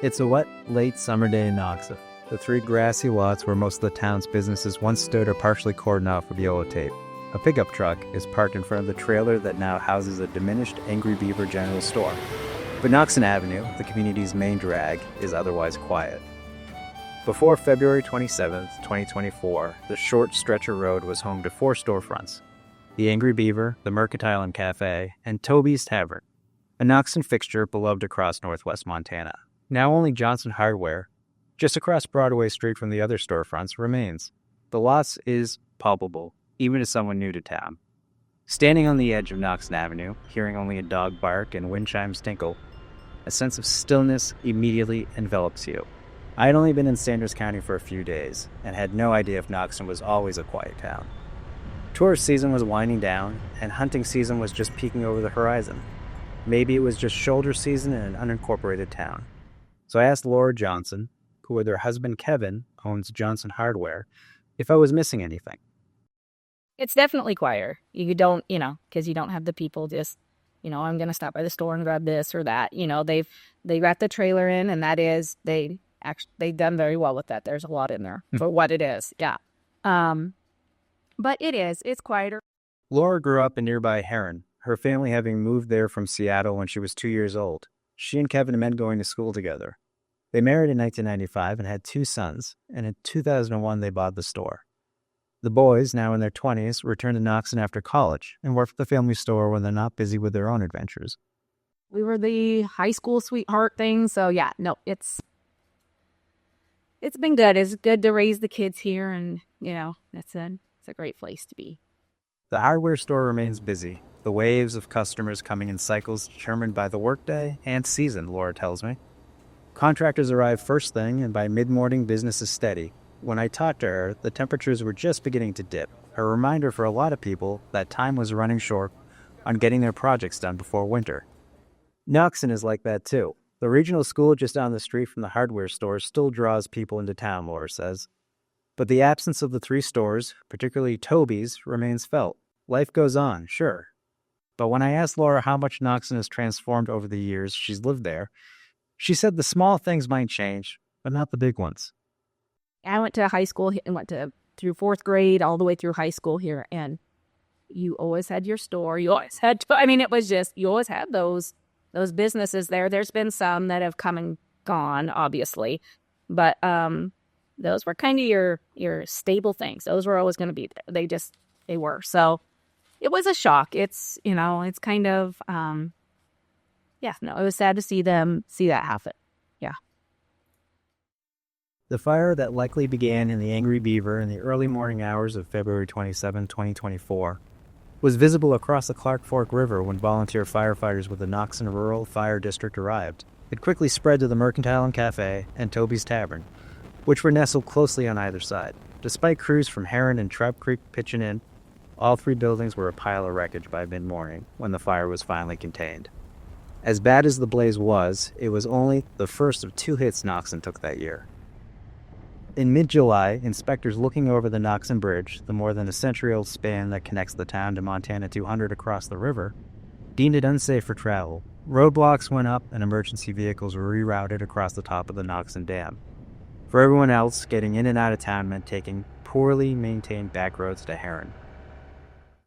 It's a wet, late summer day in Noxon. The three grassy lots where most of the town's businesses once stood are partially cordoned off with yellow tape. A pickup truck is parked in front of the trailer that now houses a diminished Angry Beaver general store. But Noxon Avenue, the community's main drag, is otherwise quiet. Before February 27, 2024, the short stretch of road was home to four storefronts: the Angry Beaver, the Mercantile and Cafe, and Toby's Tavern, a Noxon fixture beloved across northwest Montana. Now only Johnson Hardware, just across Broadway Street from the other storefronts, remains. The loss is palpable, even to someone new to town. Standing on the edge of Noxon Avenue, hearing only a dog bark and wind chimes tinkle, a sense of stillness immediately envelops you. I had only been in Sanders County for a few days, and had no idea if Noxon was always a quiet town. Tourist season was winding down, and hunting season was just peeking over the horizon. Maybe it was just shoulder season in an unincorporated town. So I asked Laura Johnson, who with her husband Kevin owns Johnson Hardware, if I was missing anything. It's definitely quieter. You don't, because you don't have the people just, I'm going to stop by the store and grab this or that. They got the trailer in, and that is, they've done very well with that. There's a lot in there for what it is. Yeah. But it's quieter. Laura grew up in nearby Heron, her family having moved there from Seattle when she was 2 years old. She and Kevin met going to school together. They married in 1995 and had two sons, and in 2001 they bought the store. The boys, now in their 20s, returned to Noxon after college and worked at the family store when they're not busy with their own adventures. We were the high school sweetheart thing, so it's been good. It's good to raise the kids here, and, it's a great place to be. The hardware store remains busy, the waves of customers coming in cycles determined by the workday and season, Laura tells me. Contractors arrive first thing, and by mid-morning business is steady. When I talked to her, the temperatures were just beginning to dip, a reminder for a lot of people that time was running short on getting their projects done before winter. Noxon is like that too. The regional school just down the street from the hardware store still draws people into town, Laura says. But the absence of the three stores, particularly Toby's, remains felt. Life goes on, sure. But when I asked Laura how much Noxon has transformed over the years she's lived there, she said the small things might change, but not the big ones. I went to high school and went through fourth grade all the way through high school here, and you always had your store. You always had it was just, you always had those businesses there. There's been some that have come and gone, obviously, but those were kind of your stable things. Those were always going to be there. They were. So it was a shock. It's, it's kind of, it was sad to see that happen. Yeah. The fire that likely began in the Angry Beaver in the early morning hours of February 27, 2024, was visible across the Clark Fork River when volunteer firefighters with the Noxon Rural Fire District arrived. It quickly spread to the Mercantile and Cafe and Toby's Tavern, which were nestled closely on either side. Despite crews from Heron and Trout Creek pitching in, all three buildings were a pile of wreckage by mid-morning when the fire was finally contained. As bad as the blaze was, it was only the first of two hits Noxon took that year. In mid-July, inspectors looking over the Noxon Bridge, the more than a century-old span that connects the town to Montana 200 across the river, deemed it unsafe for travel. Roadblocks went up and emergency vehicles were rerouted across the top of the Noxon Dam. For everyone else, getting in and out of town meant taking poorly maintained back roads to Heron.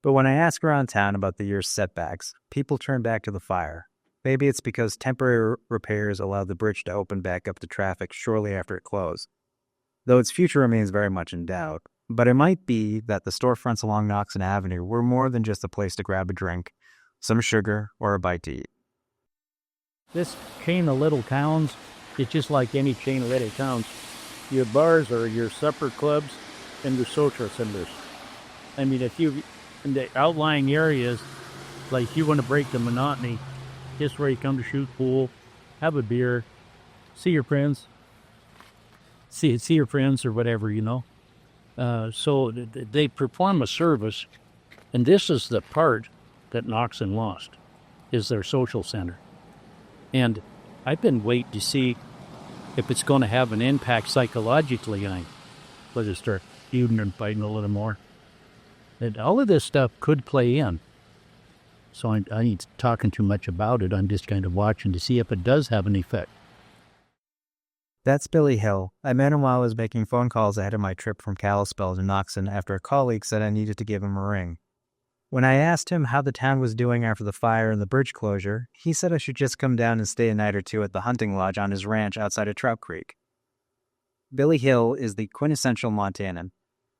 But when I ask around town about the year's setbacks, people turn back to the fire. Maybe it's because temporary repairs allowed the bridge to open back up to traffic shortly after it closed, though its future remains very much in doubt. But it might be that the storefronts along Noxon Avenue were more than just a place to grab a drink, some sugar, or a bite to eat. This chain of little towns, it's just like any chain of little towns. Your bars are your supper clubs and your social centers. I mean, if you, in the outlying areas, like you want to break the monotony, just where you come to shoot pool, have a beer, see your friends, see your friends or whatever, So they perform a service, and this is the part that Noxon lost, is their social center. And I've been waiting to see if it's going to have an impact psychologically on whether start feuding and fighting a little more. And all of this stuff could play in. So I ain't talking too much about it. I'm just kind of watching to see if it does have an effect. That's Billy Hill. I met him while I was making phone calls ahead of my trip from Kalispell to Noxon after a colleague said I needed to give him a ring. When I asked him how the town was doing after the fire and the bridge closure, he said I should just come down and stay a night or two at the hunting lodge on his ranch outside of Trout Creek. Billy Hill is the quintessential Montanan.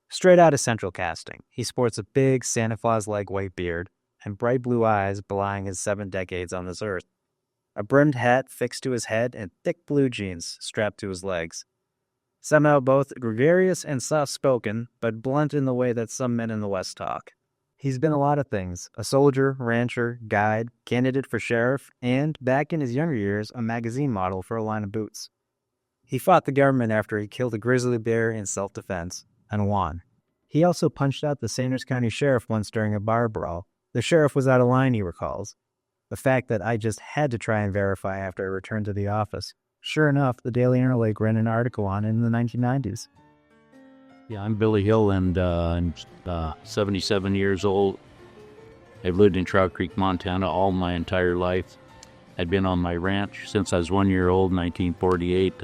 Straight out of Central Casting, he sports a big Santa Claus-like white beard and bright blue eyes belying his 7 decades on this earth. A brimmed hat fixed to his head and thick blue jeans strapped to his legs. Somehow both gregarious and soft-spoken, but blunt in the way that some men in the West talk. He's been a lot of things: a soldier, rancher, guide, candidate for sheriff, and, back in his younger years, a magazine model for a line of boots. He fought the government after he killed a grizzly bear in self-defense, and won. He also punched out the Sanders County sheriff once during a bar brawl. The sheriff was out of line, he recalls. A fact that I just had to try and verify after I returned to the office. Sure enough, the Daily Interlake ran an article on it in the 1990s. Yeah, I'm Billy Hill, and I'm 77 years old. I've lived in Trout Creek, Montana all my entire life. I've been on my ranch since I was 1 year old, 1948.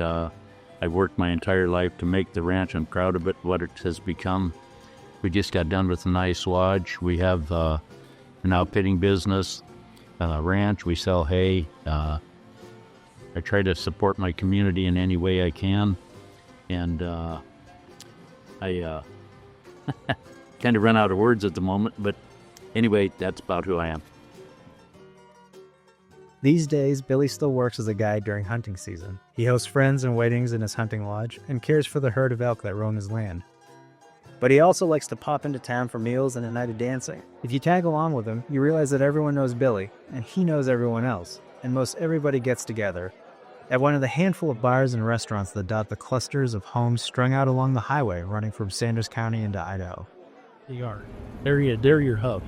I've worked my entire life to make the ranch. I'm proud of it, what it has become. We just got done with a nice lodge. We have an outfitting business, ranch. We sell hay. I try to support my community in any way I can. And I kind of run out of words at the moment, but anyway, that's about who I am. These days, Billy still works as a guide during hunting season. He hosts friends and weddings in his hunting lodge and cares for the herd of elk that roam his land. But he also likes to pop into town for meals and a night of dancing. If you tag along with him, you realize that everyone knows Billy, and he knows everyone else, and most everybody gets together at one of the handful of bars and restaurants that dot the clusters of homes strung out along the highway running from Sanders County into Idaho. They are. They're your hub.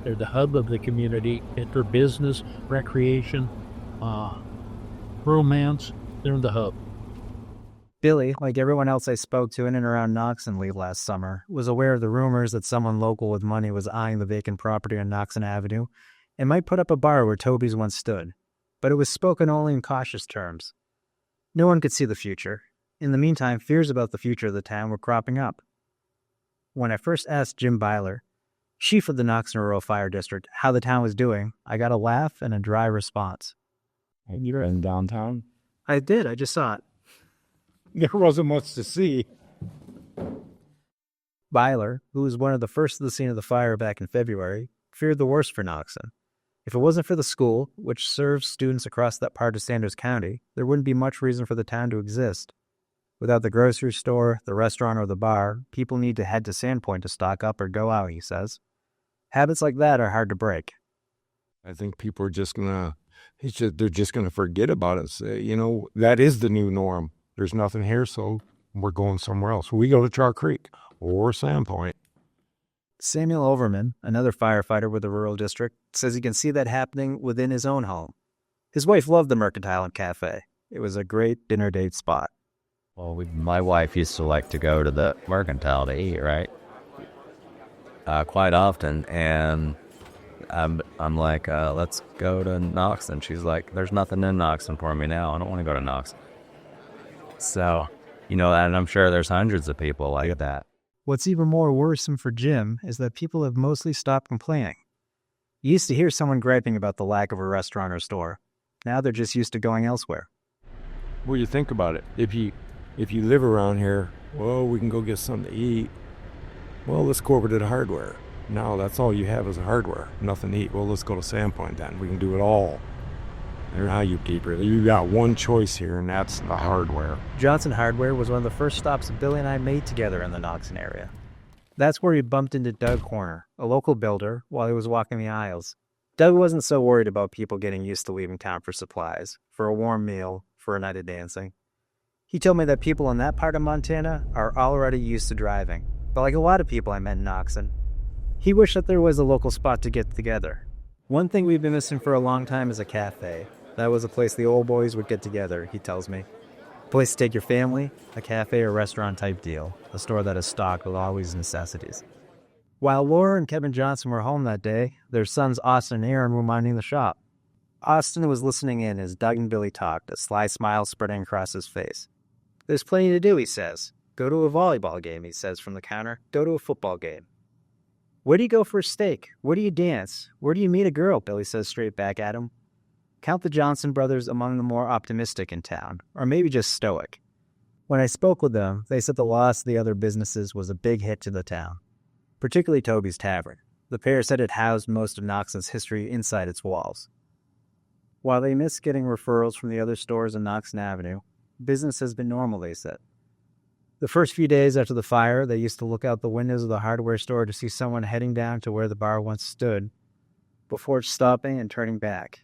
They're the hub of the community. For business, recreation, romance. They're the hub. Billy, like everyone else I spoke to in and around Noxon late last summer, was aware of the rumors that someone local with money was eyeing the vacant property on Noxon Avenue and might put up a bar where Toby's once stood. But it was spoken only in cautious terms. No one could see the future. In the meantime, fears about the future of the town were cropping up. When I first asked Jim Byler, chief of the Noxon Rural Fire District, how the town was doing, I got a laugh and a dry response. You're in downtown? I did. I just saw it. There wasn't much to see. Byler, who was one of the first to the scene of the fire back in February, feared the worst for Noxon. If it wasn't for the school, which serves students across that part of Sanders County, there wouldn't be much reason for the town to exist. Without the grocery store, the restaurant, or the bar, people need to head to Sandpoint to stock up or go out, he says. Habits like that are hard to break. I think people are just they're just gonna forget about it. Say, that is the new norm. There's nothing here, so we're going somewhere else. We go to Trout Creek or Sandpoint. Samuel Overman, another firefighter with the rural district, says he can see that happening within his own home. His wife loved the Mercantile and Cafe. It was a great dinner date spot. Well, my wife used to like to go to the Mercantile to eat, right? Quite often, and I'm like, let's go to Noxon. She's like, there's nothing in Noxon for me now. I don't want to go to Noxon. So, and I'm sure there's hundreds of people like that. What's even more worrisome for Jim is that people have mostly stopped complaining. You used to hear someone griping about the lack of a restaurant or store. Now they're just used to going elsewhere. Well, you think about it. If you live around here, well, we can go get something to eat. Well, let's go over to the hardware. Now that's all you have is a hardware. Nothing to eat. Well, let's go to Sandpoint then. We can do it all. There's how you keep it. You got one choice here, and that's the hardware. Johnson Hardware was one of the first stops Billy and I made together in the Noxon area. That's where he bumped into Doug Horner, a local builder, while he was walking the aisles. Doug wasn't so worried about people getting used to leaving town for supplies, for a warm meal, for a night of dancing. He told me that people in that part of Montana are already used to driving, but like a lot of people I met in Noxon, he wished that there was a local spot to get together. One thing we've been missing for a long time is a cafe. That was a place the old boys would get together, he tells me. A place to take your family, a cafe or restaurant type deal, a store that is stocked with always necessities. While Laura and Kevin Johnson were home that day, their sons Austin and Aaron were minding the shop. Austin was listening in as Doug and Billy talked, a sly smile spreading across his face. There's plenty to do, he says. Go to a volleyball game, he says from the counter. Go to a football game. Where do you go for a steak? Where do you dance? Where do you meet a girl? Billy says straight back at him. Count the Johnson brothers among the more optimistic in town, or maybe just stoic. When I spoke with them, they said the loss of the other businesses was a big hit to the town, particularly Toby's Tavern. The pair said it housed most of Noxon's history inside its walls. While they miss getting referrals from the other stores on Noxon Avenue, business has been normal, they said. The first few days after the fire, they used to look out the windows of the hardware store to see someone heading down to where the bar once stood, before stopping and turning back.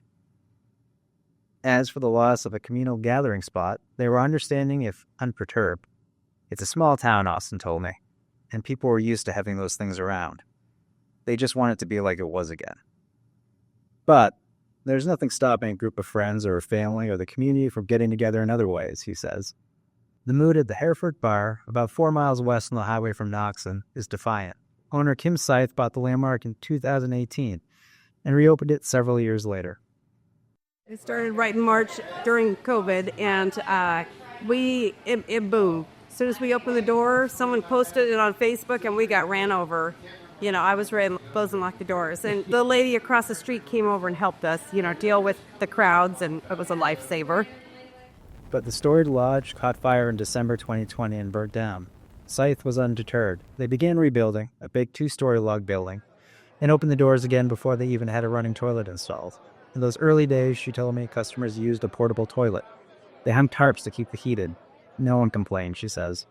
As for the loss of a communal gathering spot, they were understanding if unperturbed. It's a small town, Austin told me, and people were used to having those things around. They just want it to be like it was again. But there's nothing stopping a group of friends or a family or the community from getting together in other ways, he says. The mood at the Hereford Bar, about 4 miles west on the highway from Noxon, is defiant. Owner Kim Scythe bought the landmark in 2018 and reopened it several years later. It started right in March during COVID, and it boomed. As soon as we opened the door, someone posted it on Facebook, and we got ran over. I was ready to close and lock the doors. And the lady across the street came over and helped us, deal with the crowds, and it was a lifesaver. But the storied lodge caught fire in December 2020 and burnt down. Scythe was undeterred. They began rebuilding, a big 2-story log building, and opened the doors again before they even had a running toilet installed. In those early days, she told me, customers used a portable toilet. They hung tarps to keep it heated. No one complained, she says.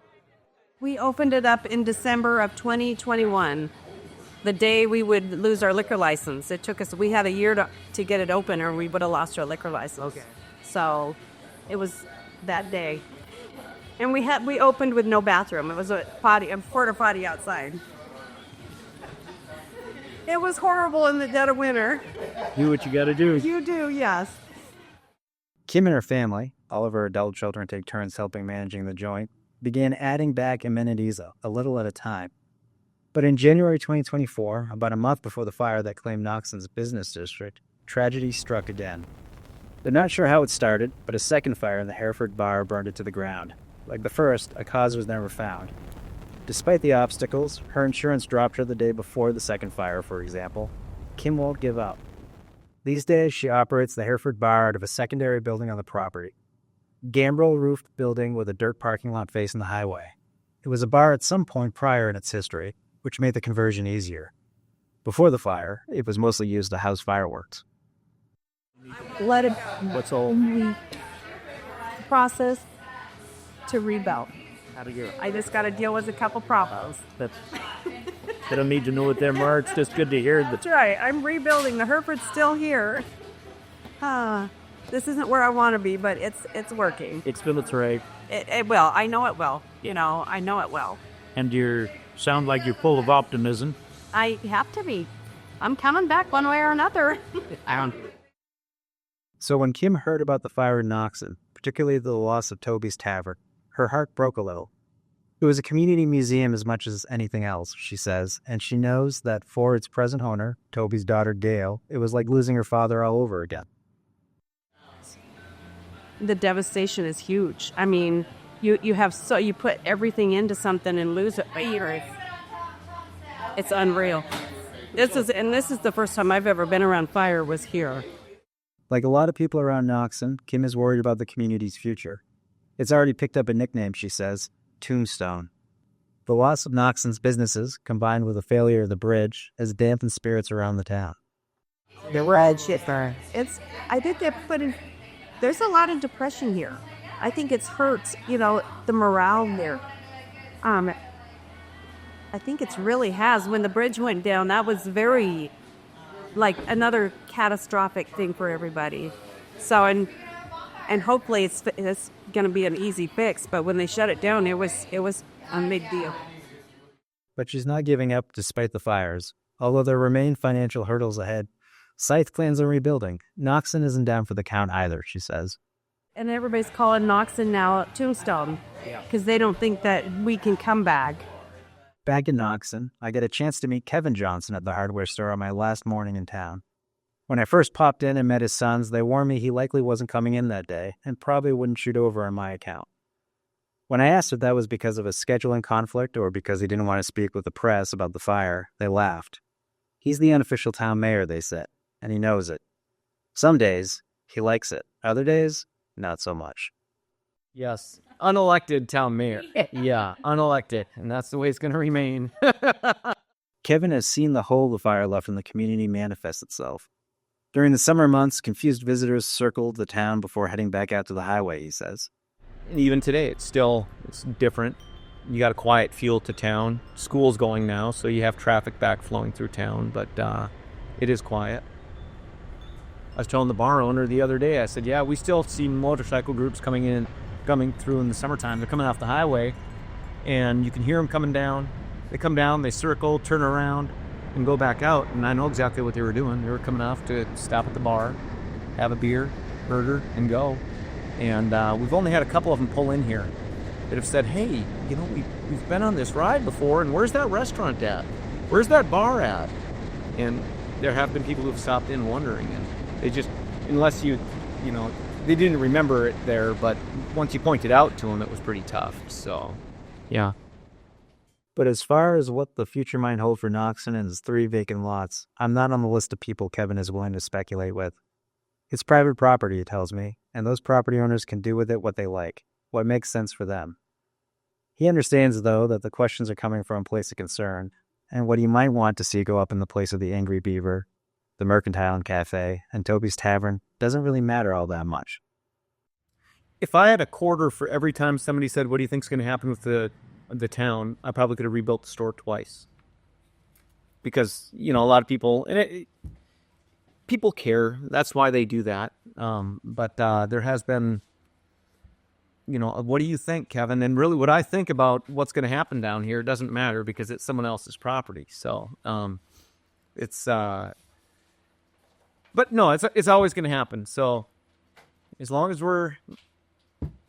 We opened it up in December of 2021, the day we would lose our liquor license. It took us, we had a year to get it open, or we would have lost our liquor license. Okay. So it was that day. And we opened with no bathroom. It was a porta potty outside. It was horrible in the dead of winter. Do what you got to do. You do, yes. Kim and her family, all of her adult children take turns helping managing the joint, began adding back amenities a little at a time. But in January 2024, about a month before the fire that claimed Noxon's business district, tragedy struck again. They're not sure how it started, but a second fire in the Hereford Bar burned it to the ground. Like the first, a cause was never found. Despite the obstacles, her insurance dropped her the day before the second fire, for example. Kim won't give up. These days, she operates the Hereford Bar out of a secondary building on the property. Gambrel-roofed building with a dirt parking lot facing the highway. It was a bar at some point prior in its history, which made the conversion easier. Before the fire, it was mostly used to house fireworks. Let it What's all? process to rebuild. How to go? I just got to deal with a couple problems. They don't need to know what them are. It's just good to hear that. That's right. I'm rebuilding. The Hereford's still here. This isn't where I want to be, but it's working. It's Phillips Ray. It will. I know it will. I know it will. And you sound like you're full of optimism. I have to be. I'm coming back one way or another. So when Kim heard about the fire in Noxon, particularly the loss of Toby's Tavern, her heart broke a little. It was a community museum as much as anything else, she says, and she knows that for its present owner, Toby's daughter Gail, it was like losing her father all over again. The devastation is huge. I mean, you put everything into something and lose it. It's unreal. This is the first time I've ever been around fire was here. Like a lot of people around Noxon, Kim is worried about the community's future. It's already picked up a nickname, she says, Tombstone. The loss of Noxon's businesses, combined with the failure of the bridge, has dampened spirits around the town. The red shit burn. I think they put in. There's a lot of depression here. I think it's hurts, the morale there. I think it's really has. When the bridge went down, that was very, like, another catastrophic thing for everybody. So, and hopefully it's going to be an easy fix. But when they shut it down, it was a big deal. But she's not giving up despite the fires. Although there remain financial hurdles ahead, Scythe plans on rebuilding. Noxon isn't down for the count either, she says. And everybody's calling Noxon now Tombstone because they don't think that we can come back. Back in Noxon, I get a chance to meet Kevin Johnson at the hardware store on my last morning in town. When I first popped in and met his sons, they warned me he likely wasn't coming in that day and probably wouldn't shoot over on my account. When I asked if that was because of a scheduling conflict or because he didn't want to speak with the press about the fire, they laughed. He's the unofficial town mayor, they said, and he knows it. Some days, he likes it. Other days, not so much. Yes, unelected town mayor. Yeah, unelected, and that's the way it's going to remain. Kevin has seen the hole the fire left in the community manifest itself. During the summer months, confused visitors circled the town before heading back out to the highway, he says. And even today, it's different. You got a quiet feel to town. School's going now, so you have traffic back flowing through town, but it is quiet. I was telling the bar owner the other day, I said, yeah, we still see motorcycle groups coming through in the summertime. They're coming off the highway, and you can hear them coming down. They come down, they circle, turn around, and go back out. And I know exactly what they were doing. They were coming off to stop at the bar, have a beer, burger, and go. And we've only had a couple of them pull in here that have said, hey, we've been on this ride before, and where's that restaurant at? Where's that bar at? And there have been people who've stopped in wondering, and they just, unless they didn't remember it there, but once you pointed out to them, it was pretty tough. So, yeah. But as far as what the future might hold for Noxon and his 3 vacant lots, I'm not on the list of people Kevin is willing to speculate with. It's private property, he tells me, and those property owners can do with it what they like, what makes sense for them. He understands, though, that the questions are coming from a place of concern, and what he might want to see go up in the place of the Angry Beaver, the Mercantile and Cafe, and Toby's Tavern doesn't really matter all that much. If I had a quarter for every time somebody said, what do you think's going to happen with the town, I probably could have rebuilt the store twice. Because, a lot of people, people care. That's why they do that. But there has been, what do you think, Kevin? And really what I think about what's going to happen down here doesn't matter because it's someone else's property. So but no, it's always going to happen. So as long as we're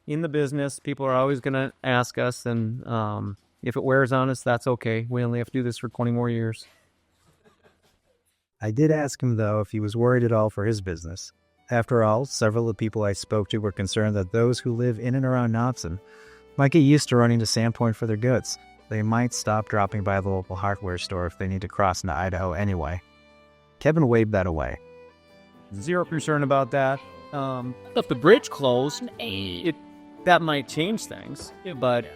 in the business, people are always going to ask us. And if it wears on us, that's okay. We only have to do this for 20 more years. I did ask him, though, if he was worried at all for his business. After all, several of the people I spoke to were concerned that those who live in and around Noxon might get used to running to Sandpoint for their goods. They might stop dropping by the local hardware store if they need to cross into Idaho anyway. Kevin waved that away. Zero concern about that. If the bridge closed, that might change things. But,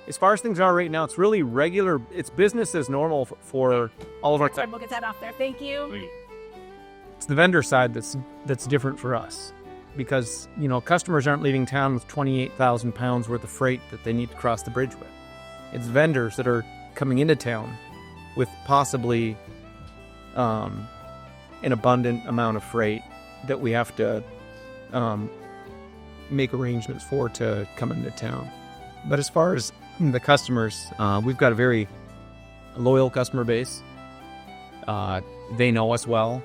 as far as things are right now, it's really regular. It's business as normal for all of our... Sorry, we'll get that off there. Thank you. It's the vendor side that's different for us. Because, customers aren't leaving town with 28,000 pounds worth of freight that they need to cross the bridge with. It's vendors that are coming into town with possibly an abundant amount of freight that we have to make arrangements for to come into town. But as far as the customers, we've got a very loyal customer base. They know us well.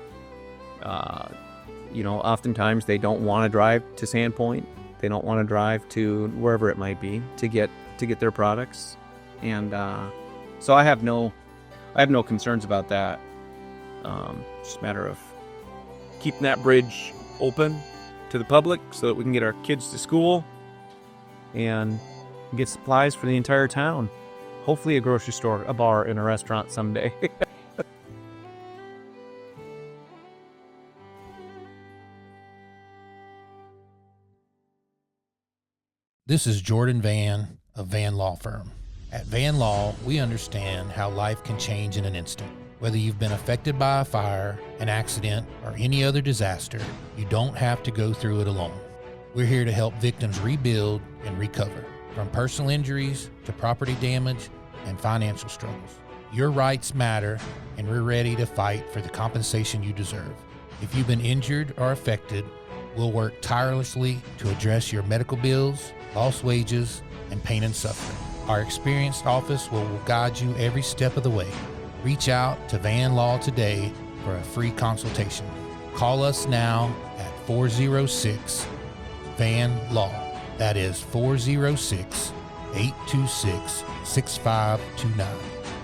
Oftentimes they don't want to drive to Sandpoint. They don't want to drive to wherever it might be to get their products. And so I have no concerns about that. It's just a matter of keeping that bridge open to the public so that we can get our kids to school and get supplies for the entire town. Hopefully a grocery store, a bar, and a restaurant someday. This is Jordan Van of Van Law Firm. At Van Law, we understand how life can change in an instant. Whether you've been affected by a fire, an accident, or any other disaster, you don't have to go through it alone. We're here to help victims rebuild and recover, from personal injuries to property damage and financial struggles. Your rights matter, and we're ready to fight for the compensation you deserve. If you've been injured or affected, we'll work tirelessly to address your medical bills, lost wages, and pain and suffering. Our experienced office will guide you every step of the way. Reach out to Van Law today for a free consultation. Call us now at 406-VAN-LAW. That is 406-826-6529.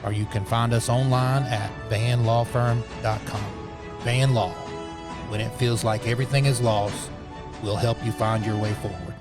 or you can find us online at vanlawfirm.com. Van Law. When it feels like everything is lost, we'll help you find your way forward.